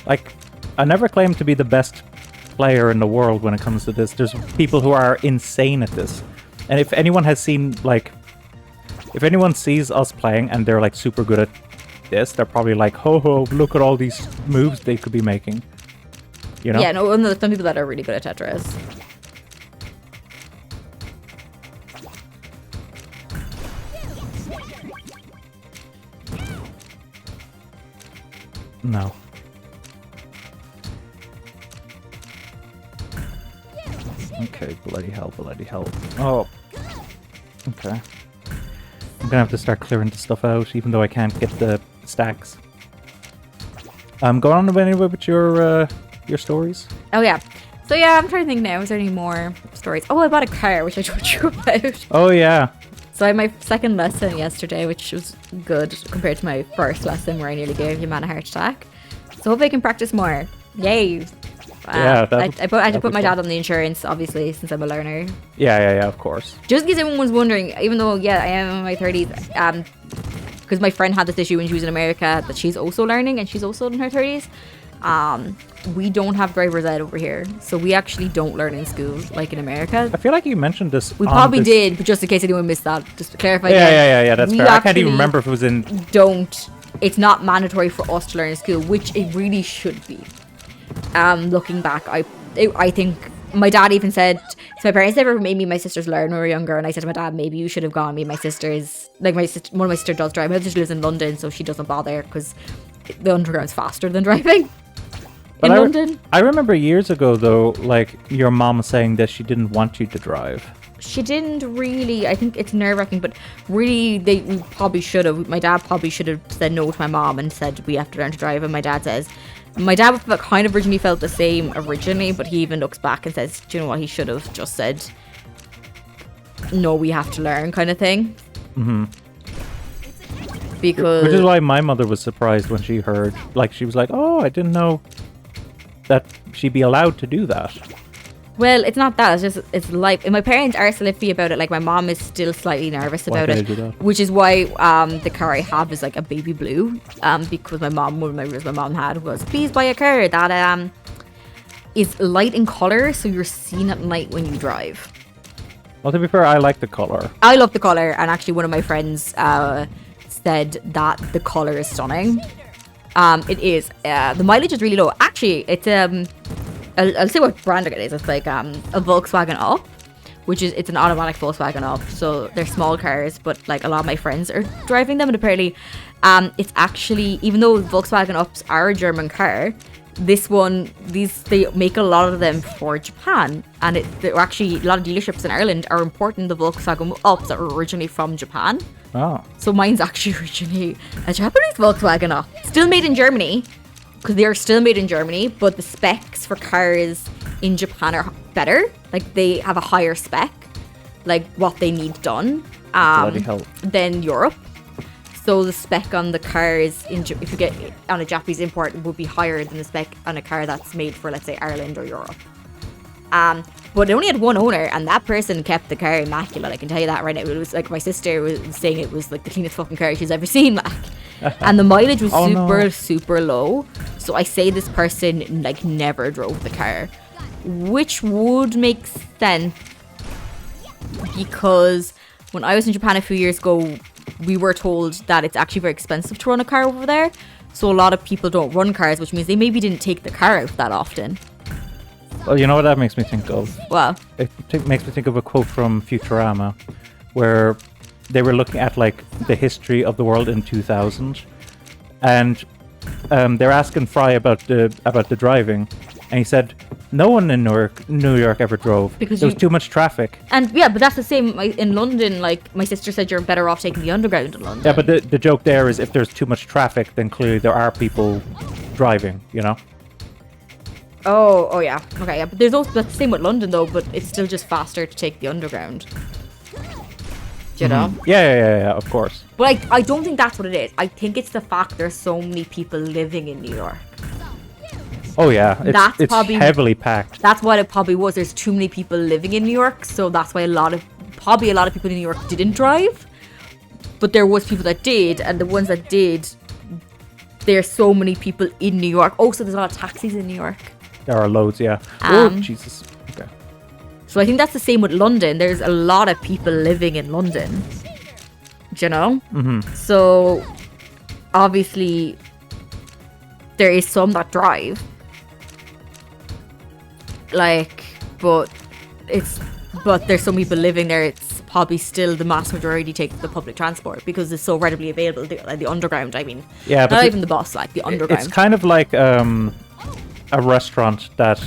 Like, I never claim to be the best player in the world when it comes to this. There's people who are insane at this. And if anyone has seen, like... If anyone sees us playing and they're, like, super good at this, they're probably like, ho ho, look at all these moves they could be making. You know? Yeah, no, and there's some people that are really good at Tetris. No. Okay, bloody hell, bloody hell. Oh. Okay. I'm gonna have to start clearing the stuff out, even though I can't get the stacks. Go on anyway with your stories. Oh, yeah. So, yeah, I'm trying to think now. Is there any more stories? Oh, I bought a car, which I told you about. Oh, yeah. So I had my second lesson yesterday, which was good compared to my first lesson where I nearly gave your man a heart attack. So hope I can practice more. Yay. Yeah, I had to put my dad on the insurance, obviously, since I'm a learner. Yeah, of course. Just in case everyone's wondering, even though, yeah, I am in my 30s, because my friend had this issue when she was in America that she's also learning and she's also in her 30s. We don't have driver's ed over here, so we actually don't learn in school like in America. I feel like you mentioned this. We probably did, but just in case anyone missed that, just to clarify. Yeah, that's fair. I can't even remember if it was in. It's not mandatory for us to learn in school, which it really should be. Looking back, I think my dad even said, so my parents never made me and my sisters learn when we were younger, and I said to my dad, maybe you should have gone. Me and my sisters, like one of my sisters does drive. My sister lives in London, so she doesn't bother because the underground's faster than driving. In London. I remember years ago though, like your mom saying that she didn't want you to drive. She didn't really. I think it's nerve-wracking, but really, we probably should have. My dad probably should have said no to my mom and said we have to learn to drive. And my dad kind of originally felt the same originally, but he even looks back and says, "Do you know what? He should have just said no. We have to learn," kind of thing. Mm-hmm. Because which is why my mother was surprised when she heard. Like she was like, "Oh, I didn't know that she'd be allowed to do that." Well, it's not that. It's life. And my parents are still iffy about it. Like my mom is still slightly nervous about it, which is why the car I have is like a baby blue. Because one of my rules my mom had was please buy a car that is light in color, so you're seen at night when you drive. Well, to be fair, I like the color. I love the color, and actually, one of my friends said that the color is stunning. It is. The mileage is really low. Actually, it's I'll say what brand it is. It's like a Volkswagen Up, it's an automatic Volkswagen Up. So they're small cars, but like a lot of my friends are driving them, and apparently, it's actually, even though Volkswagen Ups are a German car, they make a lot of them for Japan, and they're actually a lot of dealerships in Ireland are importing the Volkswagen Ups that were originally from Japan. Oh. So mine's actually originally a Japanese Volkswagen Up. Still made in Germany, because they are still made in Germany, but the specs for cars in Japan are better. Like, they have a higher spec, like what they need done, than Europe. So the spec on the cars, if you get on a Japanese import, would be higher than the spec on a car that's made for, let's say, Ireland or Europe. But it only had one owner, and that person kept the car immaculate. I can tell you that right now. It was like my sister was saying it was like the cleanest fucking car she's ever seen, Mac. And the mileage was super low. So I say this person like never drove the car, which would make sense because when I was in Japan a few years ago, we were told that it's actually very expensive to run a car over there. So a lot of people don't run cars, which means they maybe didn't take the car out that often. Well, you know what that makes me think of? Well, it makes me think of a quote from Futurama, where they were looking at like the history of the world in 2000, and they're asking Fry about the driving, and he said no one in New York ever drove because there was too much traffic. And yeah, but that's the same in London. Like my sister said, you're better off taking the underground in London. Yeah, but the joke there is if there's too much traffic, then clearly there are people driving. You know. Oh yeah. Okay, yeah. But that's the same with London though, but it's still just faster to take the underground. Do you know? Yeah, of course. But I don't think that's what it is. I think it's the fact there's so many people living in New York. Oh yeah, it's probably heavily packed. That's what it probably was. There's too many people living in New York, so that's why a lot of people in New York didn't drive. But there was people that did, and the ones that did there's so many people in New York. Oh, so there's a lot of taxis in New York. There are loads, yeah. Oh, Jesus. Okay. So I think that's the same with London. There's a lot of people living in London. Do you know? Mm-hmm. So obviously there is some that drive. Like, but there's some people living there. It's probably still the mass majority take the public transport because it's so readily available. Like the underground, I mean. Yeah, but not even the bus, like the underground. It's kind of like a restaurant that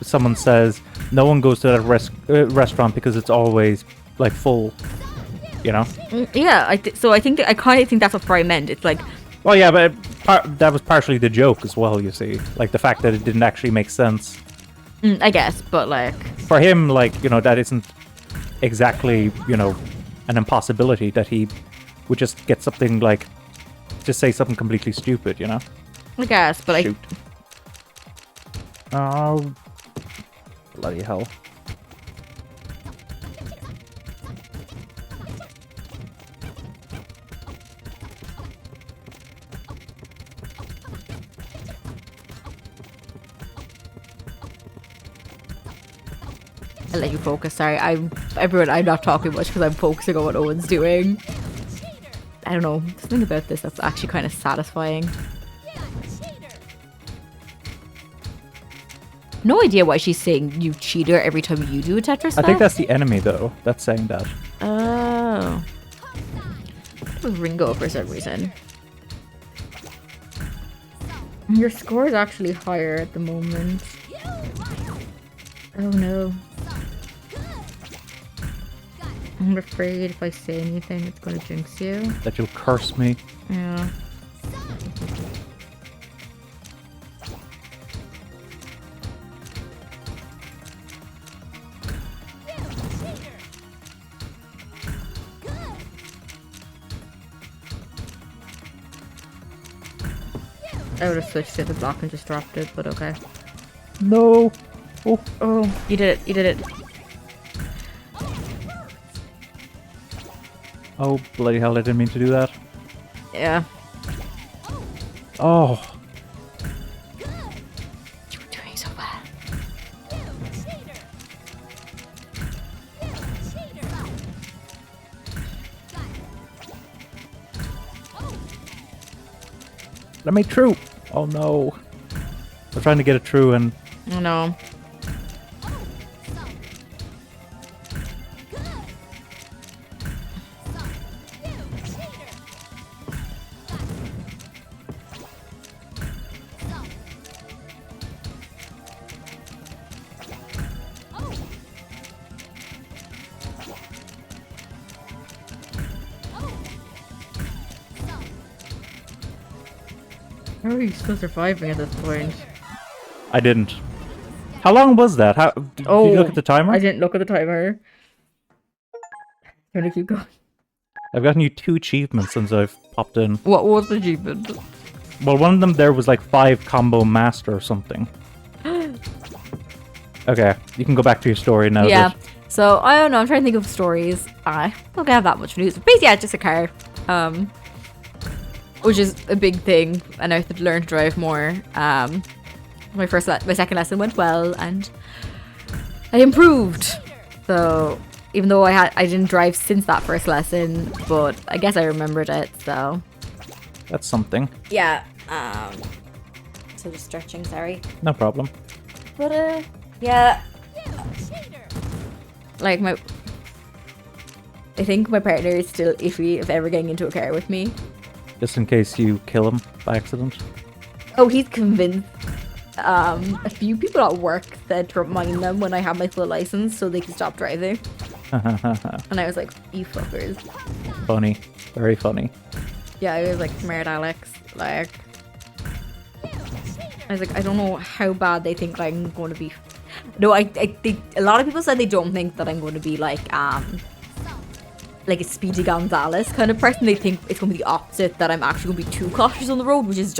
someone says no one goes to that restaurant because it's always like full. You know? Yeah, so I kind of think that's what Fry meant. It's like, well, yeah, but that was partially the joke as well. You see, like the fact that it didn't actually make sense. I guess, but like for him, like, you know, that isn't exactly, you know, an impossibility that he would just get something like just say something completely stupid. You know? I guess, but Shoot. Oh, bloody hell. I'll let you focus. Sorry, I'm not talking much because I'm focusing on what Owen's doing. I don't know, something about this that's actually kind of satisfying. No idea why she's saying you cheater every time you do a Tetris. I think that's the enemy though. That's saying that. Oh, it was Ringo for some reason. Your score is actually higher at the moment. Oh no. I'm afraid if I say anything, it's going to jinx you. That you'll curse me. Yeah. I would have switched to the block and just dropped it, but okay. No. Oh, you did it. You did it. Oh, bloody hell, I didn't mean to do that. Yeah. Oh. You were doing so well. Let me through. Oh no. I'm trying to get it through and... Oh no. How are you still surviving at this point? I didn't. How long was that? Did you look at the timer? I didn't look at the timer. I'm gonna keep going. I've gotten you 2 achievements since I've popped in. What was the achievement? Well, one of them there was like 5 combo master or something. Okay, you can go back to your story now. Yeah. So I don't know. I'm trying to think of stories. I don't have that much news. But basically, yeah, just a car. Which is a big thing, and I have to learn to drive more. My second lesson went well, and I improved. So even though I didn't drive since that first lesson, but I guess I remembered it. So that's something. Yeah. So just stretching. Sorry. No problem. But yeah. Like I think my partner is still iffy of ever getting into a car with me. Just in case you kill him by accident. Oh, he's convinced. A few people at work said to remind them when I have my full license so they can stop driving. And I was like, you fuckers. Funny. Very funny. Yeah, I was like, smart Alex. Like, I was like, I don't know how bad they think I'm going to be. No, I think a lot of people said they don't think that I'm going to be like a Speedy Gonzales kind of person. They think it's going to be the opposite, that I'm actually going to be too cautious on the road, which is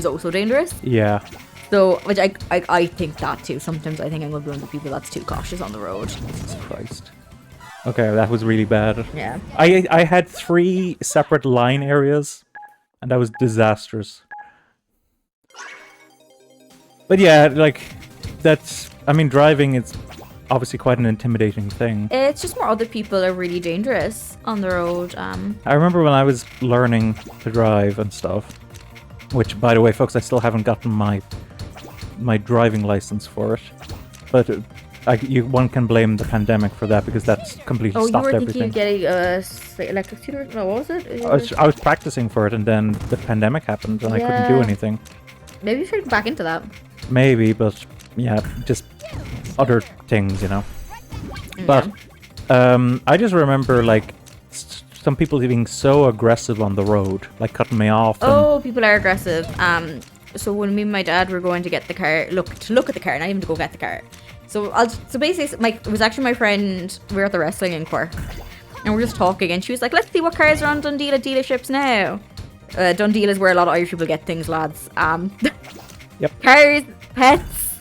also dangerous. Yeah. So, which I think that too. Sometimes I think I'm going to be one of the people that's too cautious on the road. Jesus Christ. Okay, that was really bad. Yeah. I had 3 separate line areas and that was disastrous. But yeah, like, I mean, driving is obviously quite an intimidating thing. It's just more other people are really dangerous on the road. I remember when I was learning to drive and stuff, which, by the way, folks, I still haven't gotten my driving license for it. But one can blame the pandemic for that, because that's completely stopped everything. Oh, you were thinking of getting a electric scooter? No, what was it? I was practicing for it, and then the pandemic happened, and I couldn't do anything. Maybe you should get back into that. Maybe, but yeah, just other things, you know. Yeah. But I just remember, like, some people being so aggressive on the road, like cutting me off. Oh, people are aggressive. So when me and my dad were going to get the car, look at the car, not even to go get the car. So basically, it was actually my friend. We were at the wrestling in Cork, and we were just talking, and she was like, "Let's see what cars are on Dundee at dealerships now." Dundee is where a lot of Irish people get things, lads. Yep. Cars, pets,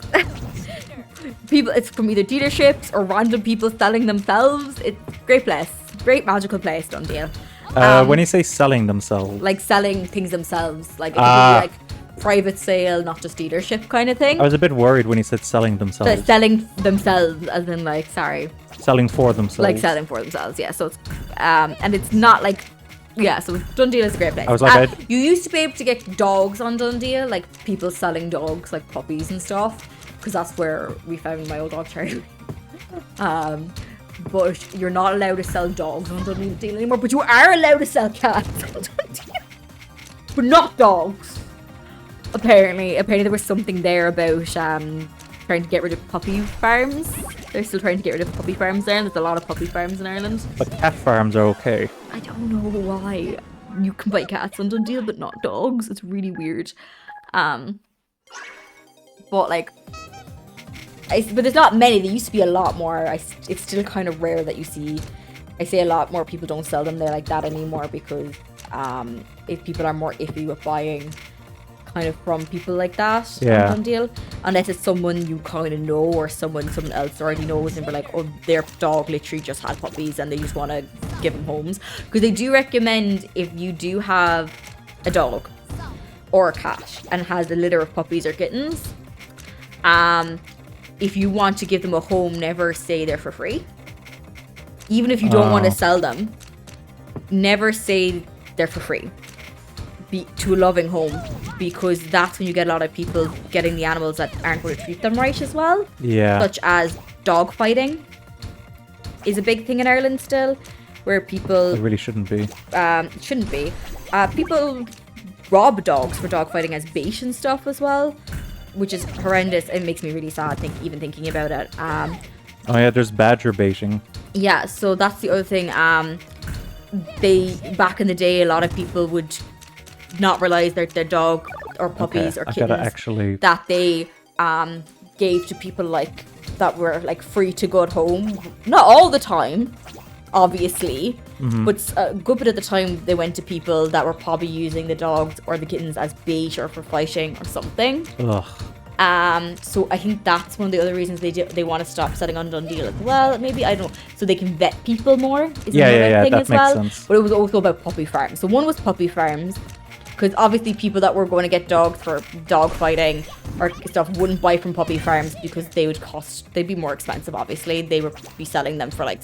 people. It's from either dealerships or random people selling themselves. It's a great place, great magical place, Dundee. When you say selling themselves, like selling things themselves, like it could be like private sale, not just dealership kind of thing. I was a bit worried when you said selling themselves. So selling themselves, as in like, sorry, selling for themselves. like selling for themselves. Yeah. So it's and it's not like. Yeah, so Dundee is a great place. I was like, you used to be able to get dogs on Dundee, like people selling dogs, like puppies and stuff, because that's where we found my old dog Charlie. But you're not allowed to sell dogs on Dundee anymore. But you are allowed to sell cats on Dundee, but not dogs. Apparently there was something there about trying to get rid of puppy farms. They're still trying to get rid of puppy farms there, and there's a lot of puppy farms in Ireland. But cat farms are okay. I don't know why you can buy cats on Dundee, but not dogs. It's really weird. But like, but there's not many. There used to be a lot more. It's still kind of rare that you see. I say a lot more people don't sell them there like that anymore, because if people are more iffy with buying kind of from people like that on Dundee, unless it's someone you kind of know or someone else already knows, and we're like, oh, their dog literally just had puppies and they just want to give them homes. Because they do recommend, if you do have a dog or a cat and has a litter of puppies or kittens, if you want to give them a home, never say they're for free. Even if you don't want to sell them, never say they're for free. To a loving home, because that's when you get a lot of people getting the animals that aren't going to treat them right as well. Yeah. Such as dog fighting is a big thing in Ireland still, where people... It really shouldn't be. Shouldn't be. People rob dogs for dog fighting as bait and stuff as well, which is horrendous. It makes me really sad even thinking about it. Oh yeah, there's badger baiting. Yeah, so that's the other thing. Back in the day, a lot of people would not realize their dog or puppies or kittens that they gave to people like that were like free to go at home. Not all the time, obviously, but a good bit of the time they went to people that were probably using the dogs or the kittens as bait or for fighting or something. Ugh. So I think that's one of the other reasons they want to stop selling on Dundee as well. Maybe, I don't know, so they can vet people more. Is another thing that as makes well. sense. But it was also about puppy farms. So one was puppy farms, because obviously people that were going to get dogs for dog fighting or stuff wouldn't buy from puppy farms, because they'd be more expensive. Obviously, they would be selling them for like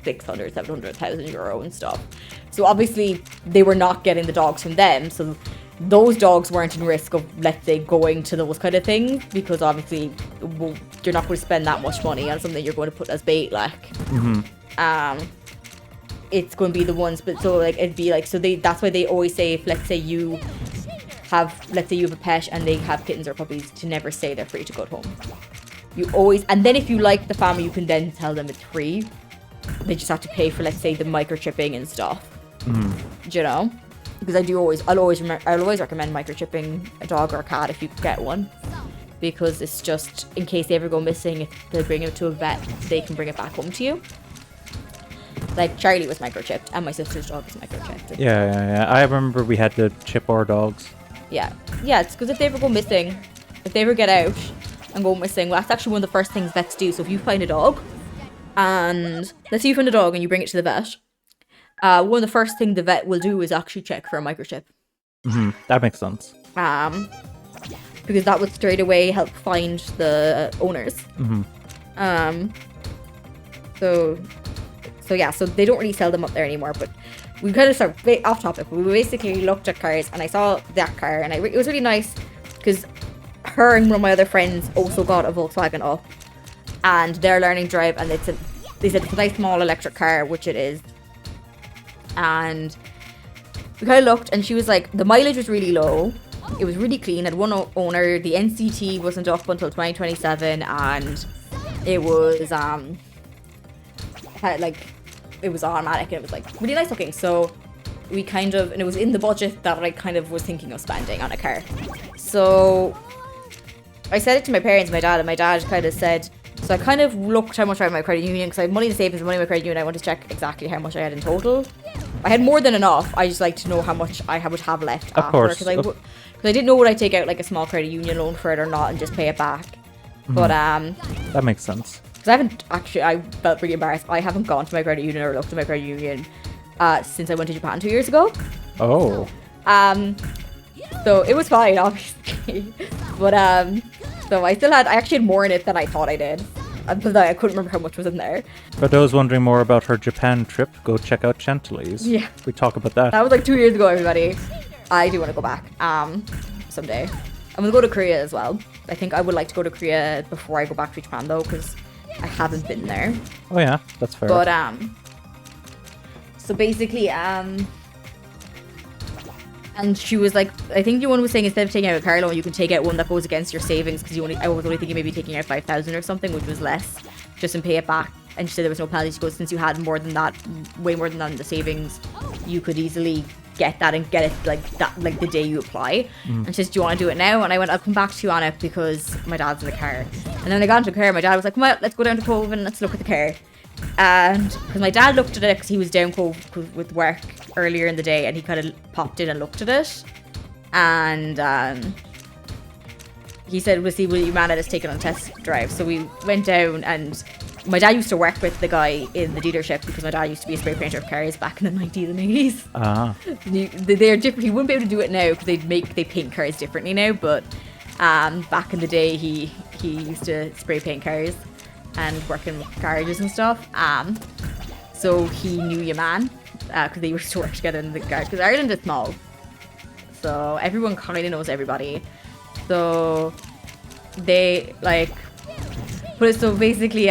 600, 700,000 euro and stuff. So obviously they were not getting the dogs from them. So those dogs weren't in risk of, let's say, going to those kind of things, because obviously you're not going to spend that much money on something you're going to put as bait, like. It's going to be the ones, but so like it'd be like, so that's why they always say, if let's say you have a pet and they have kittens or puppies, to never say they're free to go at home. You always, and then if you like the family, you can then tell them it's free. They just have to pay for, let's say, the microchipping and stuff. Do you know? Because I'll always recommend microchipping a dog or a cat if you could get one, because it's just in case they ever go missing, if they bring it to a vet, they can bring it back home to you. Like Charlie was microchipped, and my sister's dog was microchipped. Yeah. I remember we had to chip our dogs. Yeah, it's because if they ever go missing, if they ever get out and go missing, well, that's actually one of the first things vets do. So if you find a dog, and let's say you find a dog and you bring it to the vet, one of the first things the vet will do is actually check for a microchip. That makes sense. Because that would straight away help find the owners. So yeah, so they don't really sell them up there anymore, but we kind of start off topic. We basically looked at cars, and I saw that car, and it was really nice because her and one of my other friends also got a Volkswagen Up, and they're learning to drive, and they said it's a nice small electric car, which it is. And we kind of looked, and she was like, the mileage was really low. It was really clean. Had one owner. The NCT wasn't up until 2027, and it was it was automatic, and it was like really nice looking. So we kind of, and it was in the budget that I kind of was thinking of spending on a car. So I said it to my parents, my dad, and my dad kind of said, so I kind of looked how much I had in my credit union, because I had money in savings and money in my credit union. I wanted to check exactly how much I had in total. I had more than enough. I just like to know how much I would have left of after. Course. Because I didn't know would I take out like a small credit union loan for it or not and just pay it back. But that makes sense. Because I haven't actually, I felt pretty embarrassed. I haven't gone to my credit union or looked at my credit union since I went to Japan 2 years ago. Oh. So it was fine, obviously. But so I actually had more in it than I thought I did. But I couldn't remember how much was in there. For those wondering more about her Japan trip, go check out Chantilly's. Yeah. We talk about that. That was like 2 years ago, everybody. I do want to go back someday. I'm going to go to Korea as well. I think I would like to go to Korea before I go back to Japan, though, because I haven't been there. Oh, yeah. That's fair. But, so basically, and she was like, I think the one was saying instead of taking out a car loan, you can take out one that goes against your savings, because I was only thinking maybe taking out 5,000 or something, which was less, just and pay it back. And she said there was no penalty. She goes, since you had more than that, way more than that in the savings, you could easily get that and get it like that, like the day you apply. And she says, do you want to do it now? And I went, I'll come back to you on it because my dad's in the car. And then I got into the car, my dad was like, come on, let's go down to Cove and let's look at the car. And because my dad looked at it because he was down Cove with work earlier in the day, and he kind of popped in and looked at it, and he said, will you man let us take it on a test drive? So we went down, and my dad used to work with the guy in the dealership because my dad used to be a spray painter of cars back in the 90s and 80s. They're different. He wouldn't be able to do it now because they paint cars differently now, but back in the day he used to spray paint cars and work in garages and stuff. So he knew your man because they used to work together in the garage, because Ireland is small, so everyone kind of knows everybody. So they so basically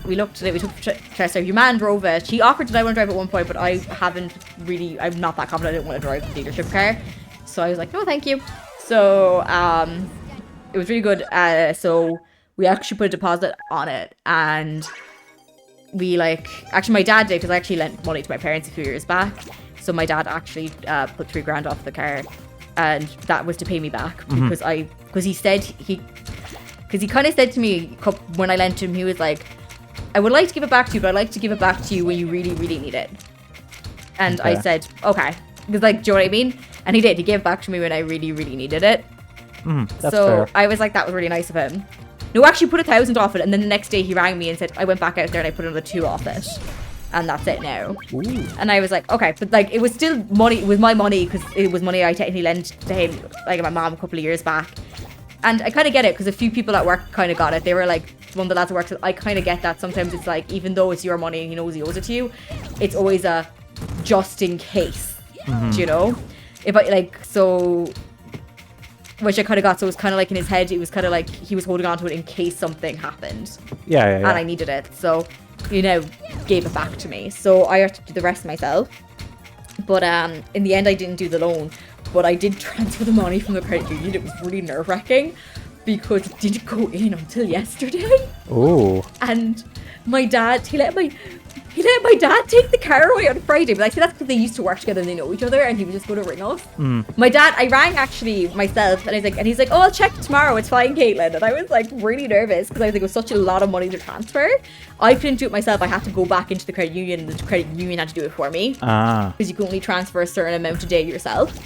we looked at it, we took a test drive. Your man drove it. He offered that I want to drive at one point, but I'm not that confident. I didn't want to drive the dealership car, so I was like, no thank you. So it was really good. So we actually put a deposit on it, and we actually my dad did, because I actually lent money to my parents a few years back. So my dad actually put $3,000 off the car, and that was to pay me back because he said because he kind of said to me when I lent him, he was like, I would like to give it back to you, but I'd like to give it back to you when you really, really need it. And okay. I said, okay. Because do you know what I mean? And he did. He gave it back to me when I really, really needed it. That's so fair. I was like, that was really nice of him. No, actually put 1,000 off it. And then the next day he rang me and said, I went back out there and I put another 2 off it. And that's it now. Ooh. And I was like, okay. But it was still money. It was my money because it was money I technically lent to him, my mom, a couple of years back. And I kind of get it because a few people at work kind of got it. They were like, one of the lads at work said, I kind of get that. Sometimes it's like, even though it's your money and he knows he owes it to you, it's always a just in case. Do you know? If I so, which I kind of got. So it was kind of like in his head, it was kind of like he was holding on to it in case something happened. Yeah. And I needed it. So, gave it back to me. So I had to do the rest myself. But in the end, I didn't do the loan. But I did transfer the money from the credit union. It was really nerve-wracking because it didn't go in until yesterday. Oh. And my dad, he let my dad take the car away on Friday. But I said that's because they used to work together and they know each other, and he was just going to ring us. My dad, I rang actually myself, and he's like, oh, I'll check tomorrow. It's fine, Caitlin. And I was like really nervous because I was like, it was such a lot of money to transfer. I couldn't do it myself. I had to go back into the credit union, and the credit union had to do it for me. Because you can only transfer a certain amount a day yourself.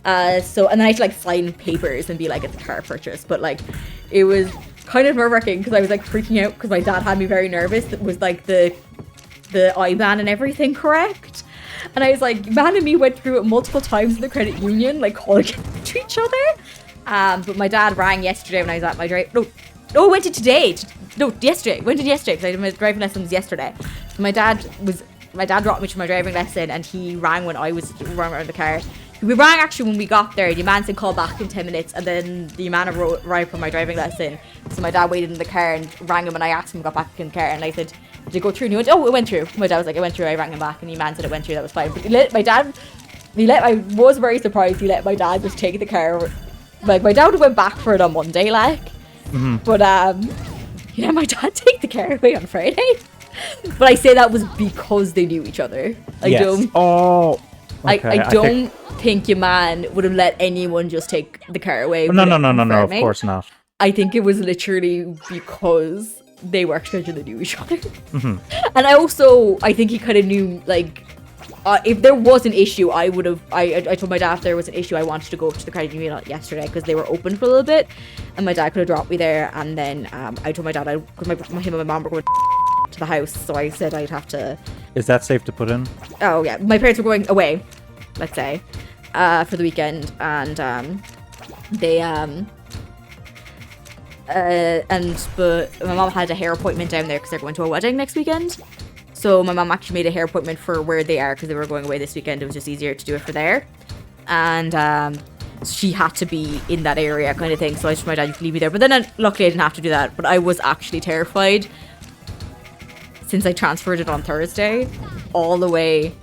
And then I had to sign papers and be like, it's a car purchase. But it was kind of nerve-wracking because I was freaking out because my dad had me very nervous. It was the IBAN and everything correct. And I was like, man and me went through it multiple times in the credit union, like calling to each other. But my dad rang yesterday when I was at my drive. No, I went to today. No, yesterday. Went to yesterday because I did my driving lessons yesterday. So my dad dropped me to my driving lesson, and he rang when I was running around the car. We rang actually when we got there. The man said call back in 10 minutes, and then the man arrived for my driving lesson. So my dad waited in the car and rang him, and I asked him, got back in the car, and I said, did it go through? And he went, oh, it went through. My dad was like, it went through. I rang him back, and the man said it went through. That was fine. But I was very surprised he let my dad just take the car. Like, my dad would have went back for it on Monday, like. Mm-hmm. But he let my dad take the car away on Friday. But I say that was because they knew each other. I don't think your man would have let anyone just take the car away. No, of course not. I think it was literally because they worked together, they knew each other. Mm-hmm. And I think he kind of knew, like, if there was an issue, I told my dad if there was an issue, I wanted to go to the credit union yesterday because they were open for a little bit, and my dad could have dropped me there. And then I told my dad, him and my mom were going to the house, so I said I'd have to. Is that safe to put in? Oh yeah, my parents were going away, let's say, for the weekend, and but my mom had a hair appointment down there because they're going to a wedding next weekend. So my mom actually made a hair appointment for where they are because they were going away this weekend. It was just easier to do it for there, and she had to be in that area kind of thing. So I told my dad, you can leave me there. But then luckily I didn't have to do that. But I was actually terrified since I transferred it on Thursday all the way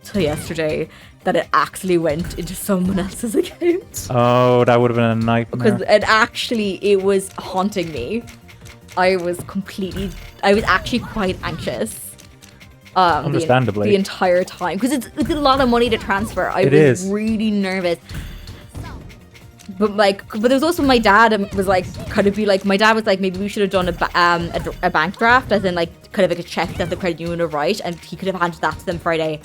till yesterday that it actually went into someone else's account. Oh, that would have been a nightmare. Because it was haunting me. I was actually quite anxious. Understandably. The entire time. Because it's a lot of money to transfer. I was really nervous. But there was also my dad was like, my dad was like, maybe we should have done a bank draft, as in like kind of like a check that the credit union would write, and he could have handed that to them Friday,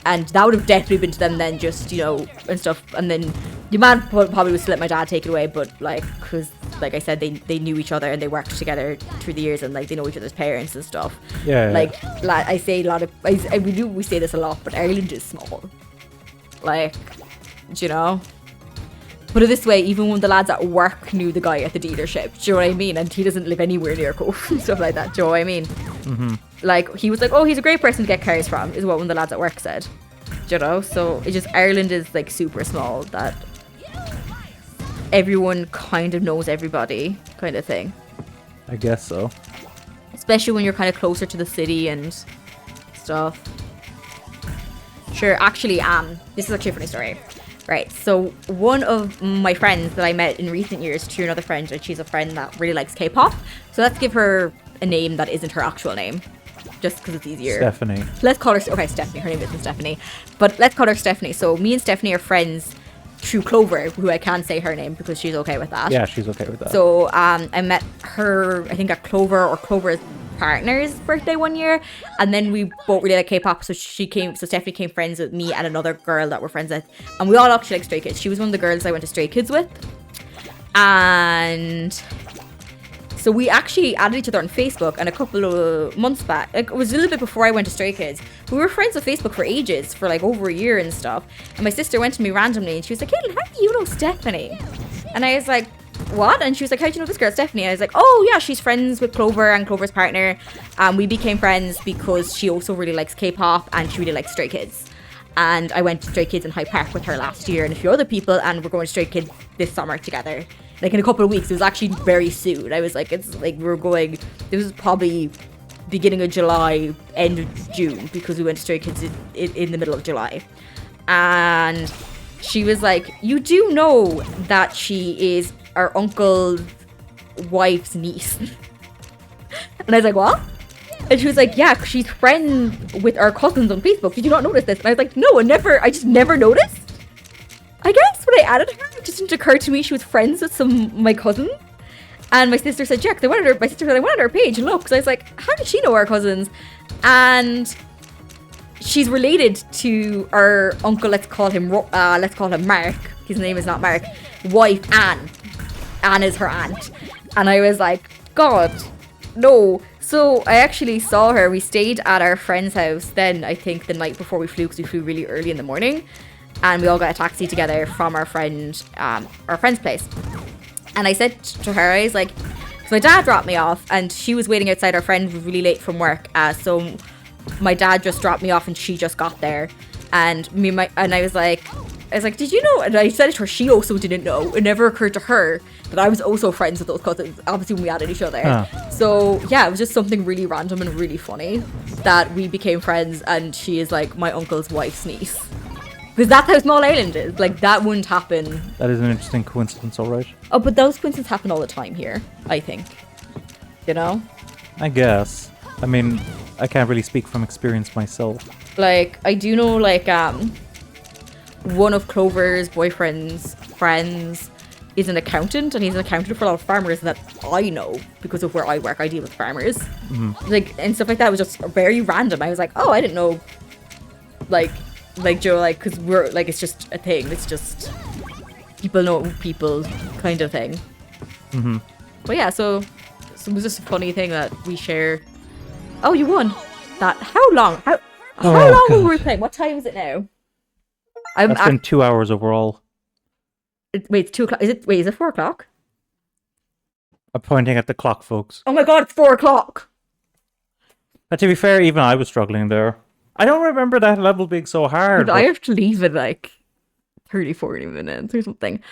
and that would have definitely been to them then, just, you know, and stuff. And then the man probably was to let my dad take it away, but like, because like I said, they knew each other and they worked together through the years, and like they know each other's parents and stuff. Yeah. Like I say we say this a lot, but Ireland is small. Like, you know. Put it this way, even when the lads at work knew the guy at the dealership, do you know what I mean? And he doesn't live anywhere near Cove and stuff like that, do you know what I mean? Mm-hmm. Like, he was like, oh, he's a great person to get cars from, is what one of the lads at work said. Do you know? So, it's just, Ireland is, like, super small, that everyone kind of knows everybody, kind of thing. I guess so. Especially when you're kind of closer to the city and stuff. Sure, actually, this is actually a funny story. Right, so one of my friends that I met in recent years to another friend, and she's a friend that really likes K-pop. So let's give her a name that isn't her actual name, just because it's easier. Stephanie. Let's call her, Stephanie. Her name isn't Stephanie, but let's call her Stephanie. So me and Stephanie are friends through Clover, who I can't say her name because she's okay with that. Yeah, she's okay with that. So I met her, I think, at Clover's partner's birthday one year, and then we both really like K-pop, so Stephanie came friends with me and another girl that we're friends with, and we all actually like Stray Kids. She was one of the girls I went to Stray Kids with, and so we actually added each other on Facebook, and a couple of months back, like, it was a little bit before I went to Stray Kids, we were friends with Facebook for ages, for like over a year and stuff, and my sister went to me randomly and she was like, Kathlynn, how do you know Stephanie? And I was like, what? And she was like, how do you know this girl, Stephanie? And I was like, oh yeah, she's friends with Clover and Clover's partner. We became friends because she also really likes K-pop and she really likes Stray Kids. And I went to Stray Kids in Hyde Park with her last year and a few other people, and we're going to Stray Kids this summer together. Like in a couple of weeks. It was actually very soon. I was like, it's like we were going, this was probably beginning of July, end of June, because we went to Stray Kids in the middle of July. And she was like, you do know that she is our uncle's wife's niece. And I was like, what? And she was like, yeah, she's friends with our cousins on Facebook. Did you not notice this? And I was like, no, I just never noticed. I guess when I added her, it just didn't occur to me she was friends with my cousins. And my sister said, yeah, because I went on her page and looked. So I was like, how did she know our cousins? And she's related to our uncle, let's call him Mark. His name is not Mark. Wife, Anne. Anne is her aunt. And I was like, God, No. So I actually saw her. We stayed at our friend's house then, I think, the night before we flew, because we flew really early in the morning. And we all got a taxi together from our friend's place. And I said to her, I was like, so my dad dropped me off, and she was waiting outside. Our friend was really late from work. So my dad just dropped me off, and she just got there. And I was like, did you know? And I said it to her, she also didn't know. It never occurred to her that I was also friends with those cousins, obviously when we added each other. Huh. So yeah, it was just something really random and really funny that we became friends, and she is like my uncle's wife's niece. Because that's how small Ireland is. Like, that wouldn't happen. That is an interesting coincidence, alright. Oh, but those coincidences happen all the time here, I think. You know? I guess. I mean, I can't really speak from experience myself. Like, I do know, like, one of Clover's boyfriend's friends is an accountant, and he's an accountant for a lot of farmers that I know because of where I work. I deal with farmers. Mm-hmm. Like, and stuff like that was just very random. I was like, oh, I didn't know. Like Joe, like, because we're, like, it's just a thing. It's just people know people kind of thing. Mm-hmm. But yeah, so it was just a funny thing that we share. Oh, you won. That, how long? How long were we playing? What time is it now? That's been 2 hours overall. Wait, it's 2 o'clock. Is it 4 o'clock? I'm pointing at the clock, folks. Oh my god, it's 4 o'clock! But to be fair, even I was struggling there. I don't remember that level being so hard. I have to leave in like 30, 40 minutes or something.